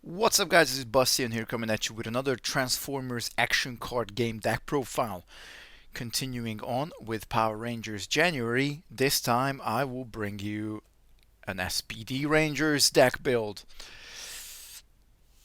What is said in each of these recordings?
What's up guys, this is Bastian here coming at you with another Transformers action card game deck profile. Continuing on with Power Rangers January, this time I will bring you an S.P.D Rangers deck build.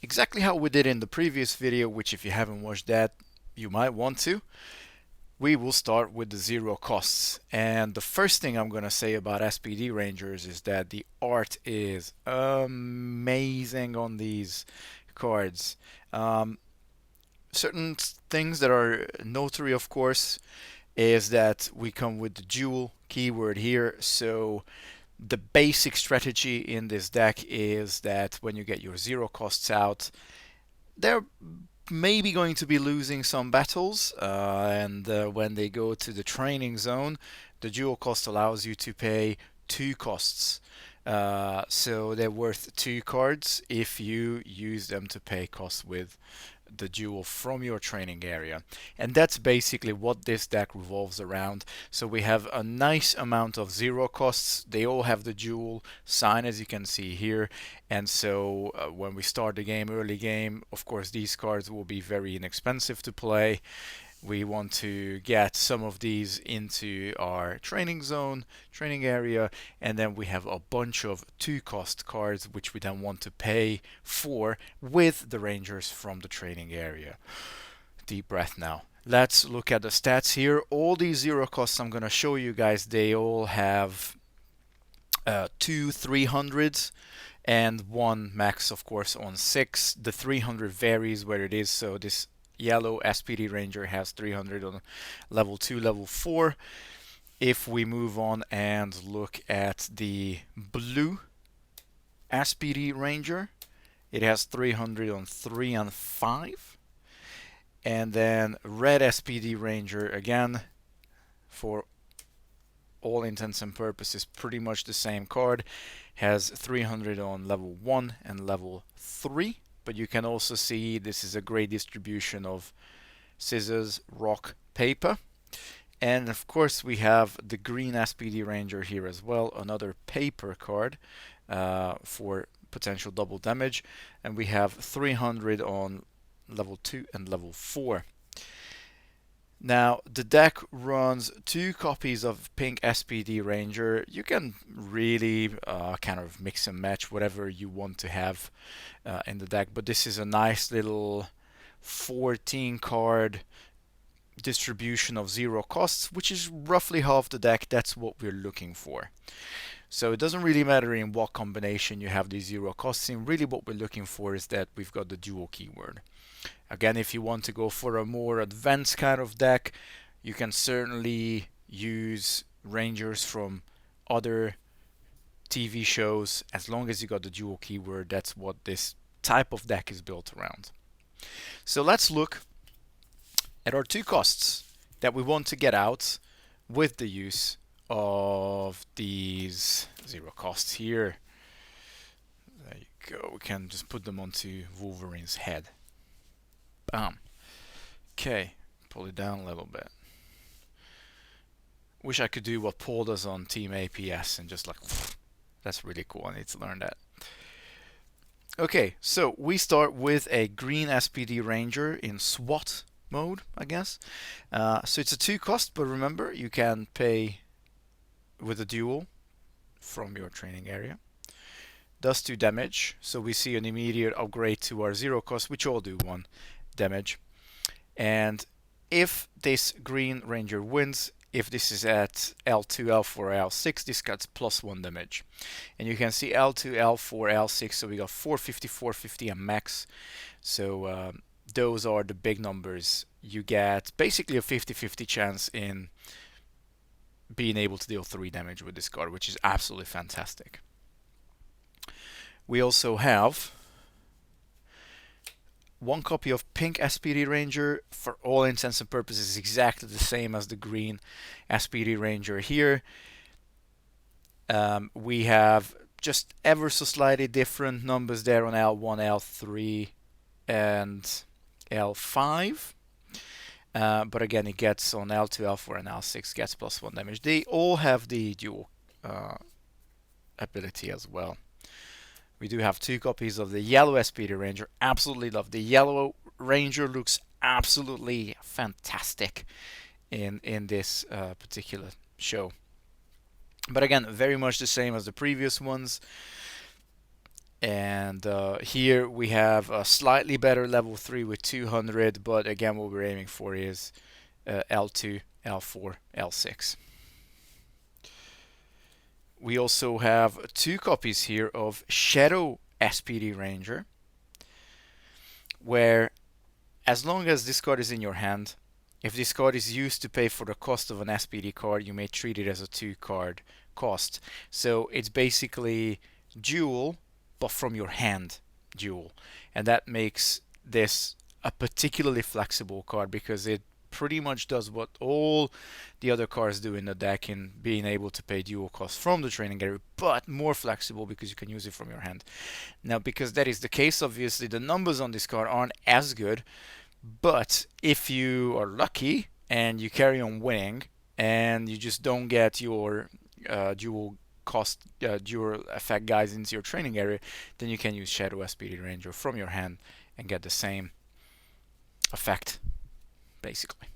Exactly how we did in the previous video, which if you haven't watched that, you might want to. We will start with the zero costs. And the first thing I'm going to say about S.P.D Rangers is that the art is amazing on these cards. Um, Certain things that are notary, of course, is that we come with the dual keyword here. So the basic strategy in this deck is that when you get your zero costs out, they're maybe going to be losing some battles, and when they go to the training zone, the dual cost allows you to pay two costs. So they're worth two cards if you use them to pay costs with the duel from your training area. And that's basically what this deck revolves around. So we have a nice amount of zero costs. They all have the dual sign, as you can see here. And so when we start the game, early game, of course these cards will be very inexpensive to play. We want to get some of these into our training zone, training area, and then we have a bunch of two cost cards which we then want to pay for with the Rangers from the training area. Deep breath now. Let's look at the stats here. All these zero costs I'm going to show you guys, they all have two 300s and one max, of course, on 6. The 300 varies where it is, so this yellow S.P.D Ranger has 300 on level 2, level 4. If we move on and look at the blue S.P.D Ranger, it has 300 on 3 and 5. And then red S.P.D Ranger, again, for all intents and purposes, pretty much the same card, has 300 on level 1 and level 3. But you can also see this is a great distribution of scissors, rock, paper. And of course we have the green S.P.D Ranger here as well, another paper card for potential double damage. And we have 300 on level 2 and level 4. Now, the deck runs two copies of pink S.P.D Ranger. You can really kind of mix and match whatever you want to have in the deck, but this is a nice little 14 card distribution of zero costs, which is roughly half the deck. That's what we're looking for. So it doesn't really matter in what combination you have these zero costs in. Really what we're looking for is that we've got the dual keyword. Again, if you want to go for a more advanced kind of deck, you can certainly use Rangers from other TV shows. As long as you got the dual keyword, that's what this type of deck is built around. So let's look at our two costs that we want to get out with the use of these zero costs here. There you go. We can just put them onto Wolverine's head. Bam. Okay, pull it down a little bit. Wish I could do what Paul does on Team APS and just like, that's really cool. I need to learn that. Okay, so we start with a green S.P.D Ranger in SWAT mode, I guess. So it's a two cost, but remember, you can pay with a duel from your training area. Does 2 damage, so we see an immediate upgrade to our zero cost, which all do 1 damage. And if this green ranger wins, if this is at L2, L4, L6, this gets plus 1 damage. And you can see L2, L4, L6, so we got 450, 450 and max. So those are the big numbers. You get basically a 50-50 chance in being able to deal 3 damage with this card, which is absolutely fantastic. We also have one copy of pink S.P.D Ranger. For all intents and purposes, exactly the same as the green S.P.D Ranger here. We have just ever so slightly different numbers there on L1, L3, and L5. But again, it gets on L2, L4, and L6 gets plus 1 damage. They all have the dual ability as well. We do have 2 copies of the yellow S.P.D Ranger. Absolutely love the yellow Ranger. Looks absolutely fantastic in this particular show. But again, very much the same as the previous ones. And here we have a slightly better level 3 with 200, but again, what we're aiming for is L2, L4, L6. We also have 2 copies here of Shadow S.P.D Ranger, where as long as this card is in your hand, if this card is used to pay for the cost of an S.P.D card, you may treat it as a 2-card cost. So it's basically dual, but from your hand dual. And that makes this a particularly flexible card because it pretty much does what all the other cards do in the deck in being able to pay dual cost from the training area, but more flexible because you can use it from your hand. Now, because that is the case, obviously the numbers on this card aren't as good, but if you are lucky and you carry on winning and you just don't get your dual cost dual effect guys into your training area, then you can use Shadow S.P.D Ranger from your hand and get the same effect, basically.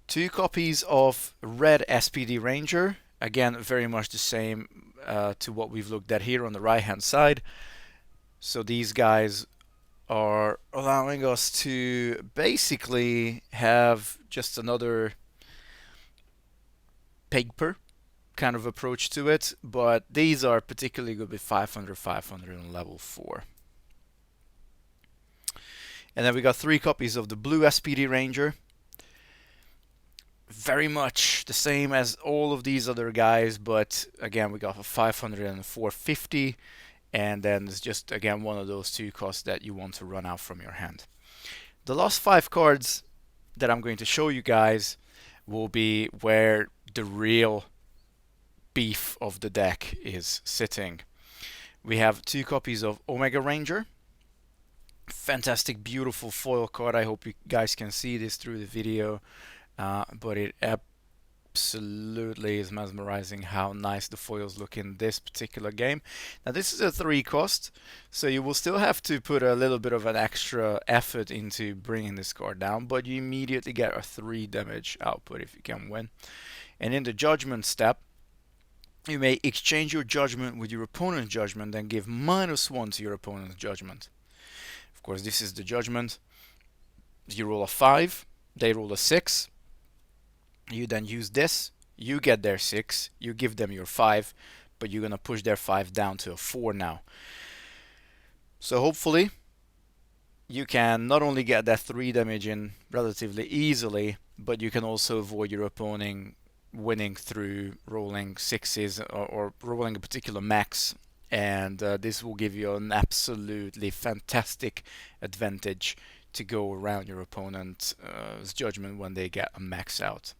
2 copies of red S.P.D Ranger. Again, very much the same to what we've looked at here on the right hand side. So these guys are allowing us to basically have just another paper kind of approach to it, but these are particularly good with 500, 500 on level 4. And then we got 3 copies of the blue S.P.D Ranger. Very much the same as all of these other guys, but again, we got a 500 and 450. And then it's just, again, one of those 2 costs that you want to run out from your hand. The last 5 cards that I'm going to show you guys will be where the real beef of the deck is sitting. We have 2 copies of Omega Ranger. Fantastic, beautiful foil card. I hope you guys can see this through the video, but it absolutely is mesmerizing how nice the foils look in this particular game. Now this is a 3 cost, so you will still have to put a little bit of an extra effort into bringing this card down, but you immediately get a 3 damage output if you can win. And in the judgment step, you may exchange your judgment with your opponent's judgment and give -1 to your opponent's judgment. Of course, this is the judgment. You roll a 5, they roll a 6. You then use this, you get their 6, you give them your 5, but you're going to push their 5 down to a 4 now. So hopefully you can not only get that 3 damage in relatively easily, but you can also avoid your opponent winning through rolling 6s or rolling a particular max, and this will give you an absolutely fantastic advantage to go around your opponent's judgment when they get a max out.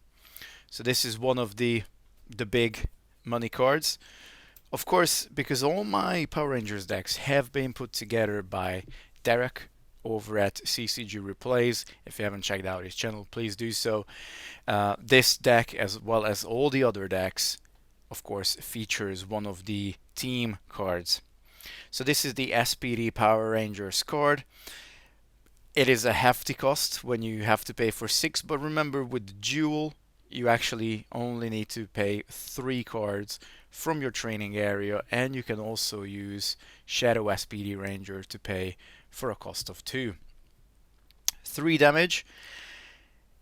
So this is one of the big money cards. Of course, because all my Power Rangers decks have been put together by Derek over at CCG Replays. If you haven't checked out his channel, please do so. This deck, as well as all the other decks, of course, features one of the team cards. So this is the S.P.D Power Rangers card. It is a hefty cost when you have to pay for 6, but remember, with the dual, you actually only need to pay 3 cards from your training area, and you can also use Shadow S.P.D Ranger to pay for a cost of 2. 3 damage,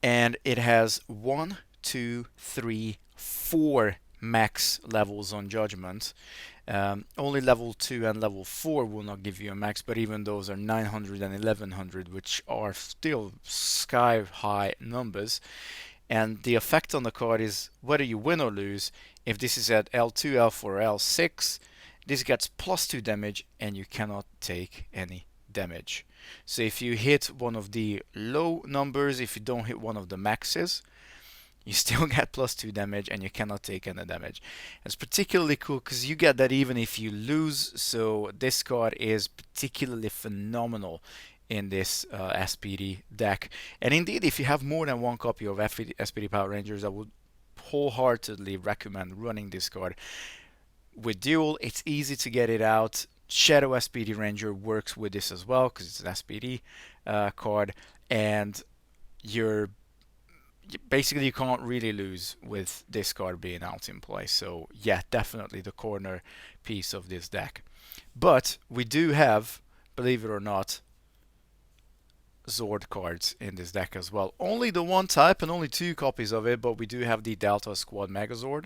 and it has 1, 2, 3, 4 max levels on judgment. Only level 2 and level 4 will not give you a max, but even those are 900 and 1100, which are still sky high numbers. And the effect on the card is whether you win or lose. If this is at L2, L4, L6, this gets +2 damage and you cannot take any damage. So if you hit one of the low numbers, if you don't hit one of the maxes, you still get +2 damage and you cannot take any damage. It's particularly cool because you get that even if you lose, so this card is particularly phenomenal in this S.P.D deck. And indeed, if you have more than 1 copy of S.P.D Power Rangers, I would wholeheartedly recommend running this card. with Duel, it's easy to get it out. Shadow S.P.D Ranger works with this as well because it's an S.P.D card, and you're basically you can't really lose with this card being out in play. So yeah, definitely the corner piece of this deck. But we do have, believe it or not, Zord cards in this deck as well. Only the one type and only 2 copies of it, but we do have the Delta Squad Megazord.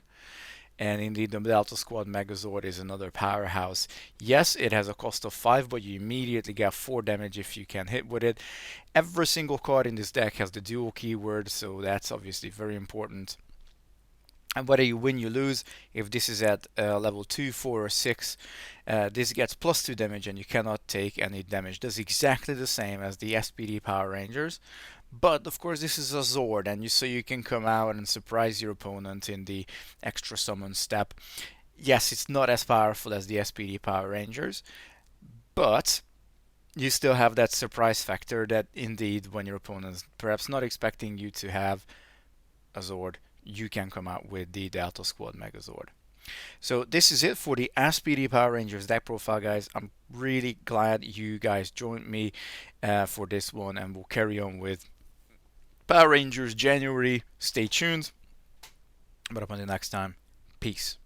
And indeed, the Delta Squad Megazord is another powerhouse. Yes, it has a cost of 5, but you immediately get 4 damage if you can hit with it. Every single card in this deck has the dual keyword, so that's obviously very important. And whether you win, you lose. If this is at level 2, 4, or 6, this gets +2 damage and you cannot take any damage. That's exactly the same as the S.P.D Power Rangers. But of course, this is a Zord, and so you can come out and surprise your opponent in the extra summon step. Yes, it's not as powerful as the S.P.D Power Rangers, but you still have that surprise factor that indeed, when your opponent's perhaps not expecting you to have a Zord, you can come out with the Delta Squad Megazord. So this is it for the S.P.D Power Rangers deck profile, guys. I'm really glad you guys joined me for this one, and we'll carry on with Power Rangers January. Stay tuned. But up until next time, peace.